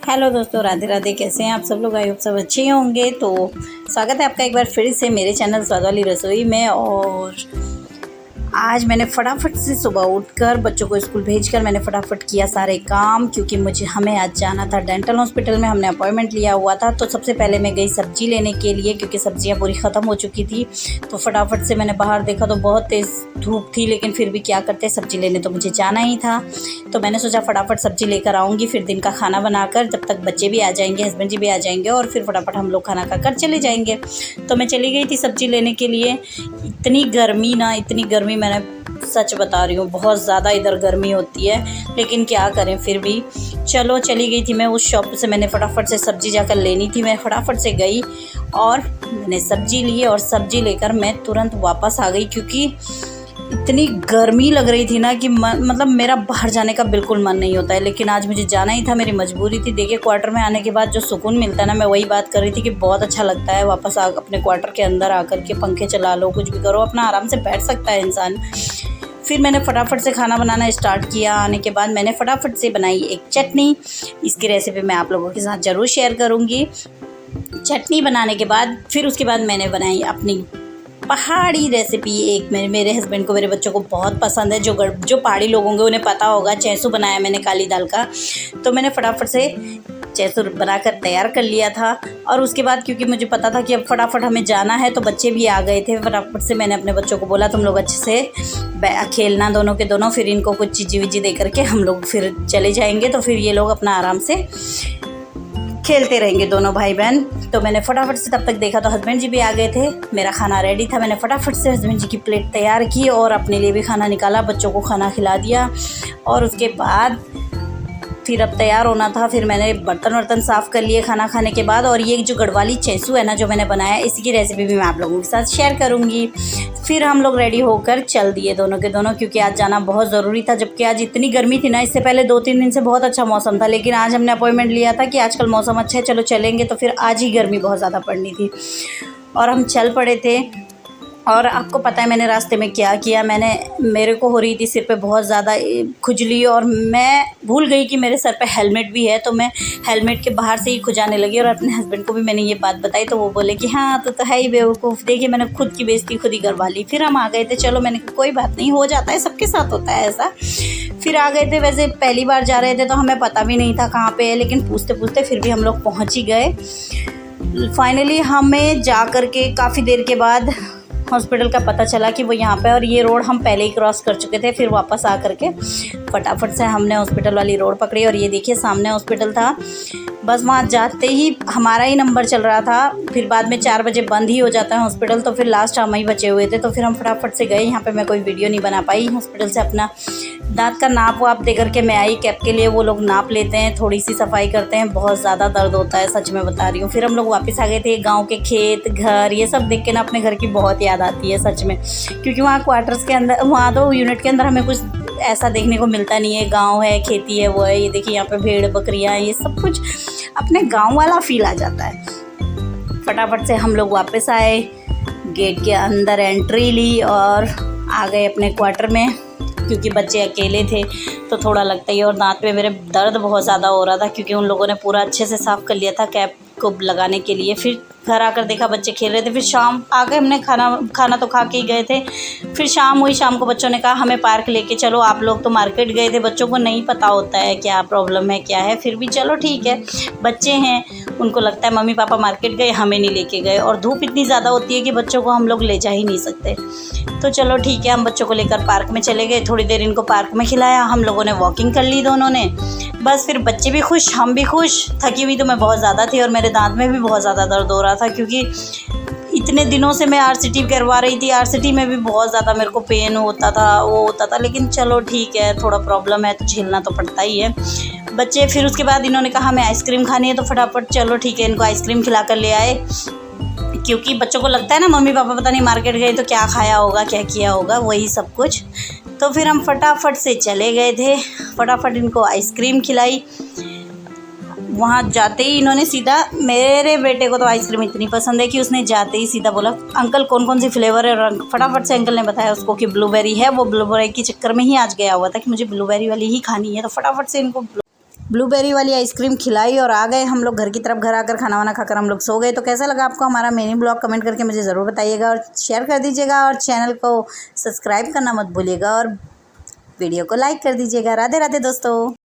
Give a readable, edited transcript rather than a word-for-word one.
Hello दोस्तों, राधे राधे। कैसे हैं आप सब लोग? आई होप सब अच्छे होंगे। तो स्वागत है आपका एक बार फिर से मेरे चैनल स्वाद वाली रसोई में। और आज मैंने फटाफट से सुबह उठकर बच्चों को स्कूल भेजकर मैंने फटाफट किया सारे काम, क्योंकि हमें आज जाना था डेंटल हॉस्पिटल में। हमने अपॉइंटमेंट लिया हुआ था। तो सबसे पहले मैं गई सब्ज़ी लेने के लिए, क्योंकि सब्ज़ियाँ पूरी ख़त्म हो चुकी थी। तो फटाफट से मैंने बाहर देखा तो बहुत तेज़ धूप थी, लेकिन फिर भी क्या करते, सब्ज़ी लेने तो मुझे जाना ही था। तो मैंने सोचा फटाफट सब्ज़ी लेकर आऊँगी, फिर दिन का खाना बनाकर, जब तक बच्चे भी आ जाएंगे, हस्बैंड जी भी आ जाएंगे, और फिर फटाफट हम लोग खाना खाकर चले जाएंगे। तो मैं चली गई थी सब्ज़ी लेने के लिए। इतनी गर्मी, मैंने सच बता रही हूँ, बहुत ज़्यादा इधर गर्मी होती है, लेकिन क्या करें, फिर भी चलो चली गई थी मैं उस शॉप से। मैंने फटाफट से सब्ज़ी जाकर लेनी थी। मैं फटाफट से गई और मैंने सब्ज़ी ली, और सब्ज़ी लेकर मैं तुरंत वापस आ गई, क्योंकि इतनी गर्मी लग रही थी ना कि मतलब मेरा बाहर जाने का बिल्कुल मन नहीं होता है, लेकिन आज मुझे जाना ही था, मेरी मजबूरी थी। देखिए, क्वार्टर में आने के बाद जो सुकून मिलता है ना, मैं वही बात कर रही थी कि बहुत अच्छा लगता है वापस अपने क्वार्टर के अंदर आकर के पंखे चला लो, कुछ भी करो, अपना आराम से बैठ सकता है इंसान। फिर मैंने फटाफट से खाना बनाना स्टार्ट किया। आने के बाद मैंने फटाफट से बनाई एक चटनी। इसकी रेसिपी मैं आप लोगों के साथ ज़रूर शेयर करूँगी। चटनी बनाने के बाद फिर उसके बाद मैंने बनाई अपनी पहाड़ी रेसिपी। एक मेरे हस्बैंड को, मेरे बच्चों को बहुत पसंद है। जो पहाड़ी लोग होंगे उन्हें पता होगा, चैसू बनाया मैंने काली दाल का। तो मैंने फटाफट से चैसू बनाकर तैयार कर लिया था। और उसके बाद क्योंकि मुझे पता था कि अब फटाफट हमें जाना है, तो बच्चे भी आ गए थे। फटाफट से मैंने अपने बच्चों को बोला, तुम लोग अच्छे से खेलना दोनों के दोनों, फिर इनको कुछ चीज़ी विजी दे करके हम लोग फिर चले जाएंगे। तो फिर ये लोग अपना आराम से खेलते रहेंगे दोनों भाई बहन। तो मैंने फटाफट से तब तक देखा तो हस्बैंड जी भी आ गए थे। मेरा खाना रेडी था। मैंने फटाफट से हस्बैंड जी की प्लेट तैयार की और अपने लिए भी खाना निकाला, बच्चों को खाना खिला दिया। और उसके बाद फिर अब तैयार होना था। फिर मैंने बर्तन साफ़ कर लिए खाना खाने के बाद। और ये जो गढ़वाली चैसू है ना, जो मैंने बनाया, इसी की रेसिपी भी मैं आप लोगों के साथ शेयर करूँगी। फिर हम लोग रेडी होकर चल दिए दोनों के दोनों, क्योंकि आज जाना बहुत ज़रूरी था। जबकि आज इतनी गर्मी थी ना, इससे पहले 2-3 दिन से बहुत अच्छा मौसम था, लेकिन आज हमने अपॉइंटमेंट लिया था कि आजकल मौसम अच्छा है, चलो चलेंगे। तो फिर आज ही गर्मी बहुत ज़्यादा पड़नी थी और हम चल पड़े थे। और आपको पता है मैंने रास्ते में क्या किया। मेरे को हो रही थी सिर पे बहुत ज़्यादा खुजली, और मैं भूल गई कि मेरे सर पे हेलमेट भी है। तो मैं हेलमेट के बाहर से ही खुजाने लगी, और अपने हस्बैंड को भी मैंने ये बात बताई। तो वो बोले कि हाँ तो है ही बेवकूफ़। देखिए, मैंने खुद की बेइज्जती खुद ही करवा ली। फिर हम आ गए थे। चलो, मैंने कोई बात नहीं, हो जाता है, सबके साथ होता है ऐसा। फिर आ गए थे। वैसे पहली बार जा रहे थे तो हमें पता भी नहीं था कहाँ पे है, लेकिन पूछते पूछते फिर भी हम लोग पहुँच ही गए। फाइनली हमें जा कर के काफ़ी देर के बाद हॉस्पिटल का पता चला कि वो यहाँ पे, और ये रोड हम पहले ही क्रॉस कर चुके थे। फिर वापस आ करके फटाफट से हमने हॉस्पिटल वाली रोड पकड़ी, और ये देखिए सामने हॉस्पिटल था। बस वहाँ जाते ही हमारा ही नंबर चल रहा था। फिर बाद में 4 बजे बंद ही हो जाता है हॉस्पिटल। तो फिर लास्ट हम ही बचे हुए थे। तो फिर हम फटाफट से गए। यहाँ पे मैं कोई वीडियो नहीं बना पाई। हॉस्पिटल से अपना दांत का नाप वाप दे करके मैं आई। कैप के लिए वो लोग नाप लेते हैं, थोड़ी सी सफाई करते हैं। बहुत ज़्यादा दर्द होता है, सच में बता रही हूँ। फिर हम लोग वापस आ गए थे। गाँव के खेत घर ये सब देख के ना अपने घर की बहुत याद आती है सच में, क्योंकि वहाँ क्वार्टर्स के अंदर, वहाँ तो यूनिट के अंदर हमें कुछ ऐसा देखने को मिलता नहीं है। गाँव है, खेती है, वो है। ये देखिए यहाँ पे भेड़ बकरियाँ, ये सब कुछ अपने गाँव वाला फील आ जाता है। फटाफट से हम लोग वापस आए, गेट के अंदर एंट्री ली और आ गए अपने क्वार्टर में, क्योंकि बच्चे अकेले थे तो थोड़ा लगता ही। और दांत में मेरे दर्द बहुत ज़्यादा हो रहा था, क्योंकि उन लोगों ने पूरा अच्छे से साफ़ कर लिया था कैप को लगाने के लिए। फिर घर आकर देखा बच्चे खेल रहे थे। फिर शाम आ गए, हमने खाना तो खा के ही गए थे। फिर शाम हुई। शाम को बच्चों ने कहा हमें पार्क लेके चलो। आप लोग तो मार्केट गए थे, बच्चों को नहीं पता होता है क्या प्रॉब्लम है क्या है। फिर भी चलो ठीक है, बच्चे हैं, उनको लगता है मम्मी पापा मार्केट गए, हमें नहीं लेके गए। और धूप इतनी ज़्यादा होती है कि बच्चों को हम लोग ले जा ही नहीं सकते। तो चलो ठीक है, हम बच्चों को लेकर पार्क में चले गए। थोड़ी देर इनको पार्क में खिलाया, हम लोगों ने वॉकिंग कर ली दोनों ने। बस फिर बच्चे भी खुश, हम भी खुश। थकी हुई तो मैं बहुत ज़्यादा थी, और मेरे दांत में भी बहुत ज़्यादा दर्द हो रहा था, क्योंकि इतने दिनों से मैं आरसीटी करवा रही थी। आरसीटी में भी बहुत ज़्यादा मेरे को पेन होता था, वो होता था। लेकिन चलो ठीक है, थोड़ा प्रॉब्लम है तो झेलना तो पड़ता ही है। बच्चे फिर उसके बाद इन्होंने कहा हमें आइसक्रीम खानी है, तो फटाफट चलो ठीक है, इनको आइसक्रीम खिला कर ले आए। क्योंकि बच्चों को लगता है ना मम्मी पापा पता नहीं मार्केट गए तो क्या खाया होगा, क्या किया होगा, वही सब कुछ। तो फिर हम फटाफट से चले गए थे। फटाफट इनको आइसक्रीम खिलाई। वहाँ जाते ही इन्होंने सीधा, मेरे बेटे को तो आइसक्रीम इतनी पसंद है कि उसने जाते ही सीधा बोला अंकल कौन कौन सी फ्लेवर है। और फटाफट से अंकल ने बताया उसको कि ब्लूबेरी है। वो ब्लूबेरी के चक्कर में ही आज गया हुआ था कि मुझे ब्लूबेरी वाली ही खानी है। तो फटाफट से इनको ब्लूबेरी वाली आइसक्रीम खिलाई और आ गए हम लोग घर की तरफ। घर आकर खाना वाना खाकर हम लोग सो गए। तो कैसा लगा आपको हमारा मिनी ब्लॉग कमेंट करके मुझे ज़रूर बताइएगा और शेयर कर दीजिएगा और चैनल को सब्सक्राइब करना मत भूलिएगा और वीडियो को लाइक कर दीजिएगा। राधे राधे दोस्तों।